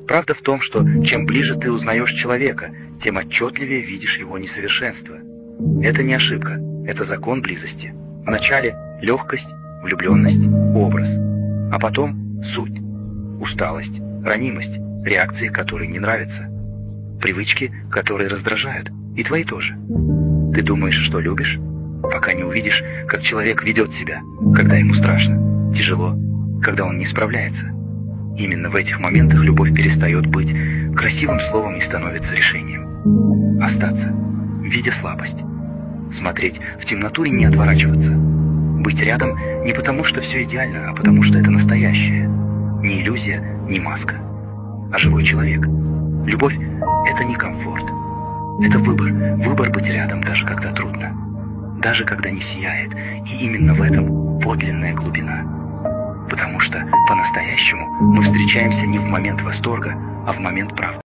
Правда в том, что чем ближе ты узнаешь человека, тем отчетливее видишь его несовершенство. Это не ошибка, это закон близости. Вначале легкость, влюбленность, образ, а потом суть, усталость, ранимость, реакции, которые не нравятся, привычки, которые раздражают, и твои тоже. Ты думаешь, что любишь, пока не увидишь, как человек ведет себя, когда ему страшно, тяжело, когда он не справляется. Именно в этих моментах любовь перестает быть красивым словом и становится решением. Остаться, видя слабость. Смотреть в темноту и не отворачиваться. Быть рядом не потому, что все идеально, а потому, что это настоящее. Не иллюзия, не маска, а живой человек. Любовь – это не комфорт. Это выбор. Выбор быть рядом, даже когда трудно. Даже когда не сияет. И именно в этом подлинная глубина. Потому что по-настоящему мы встречаемся не в момент восторга, а в момент правды.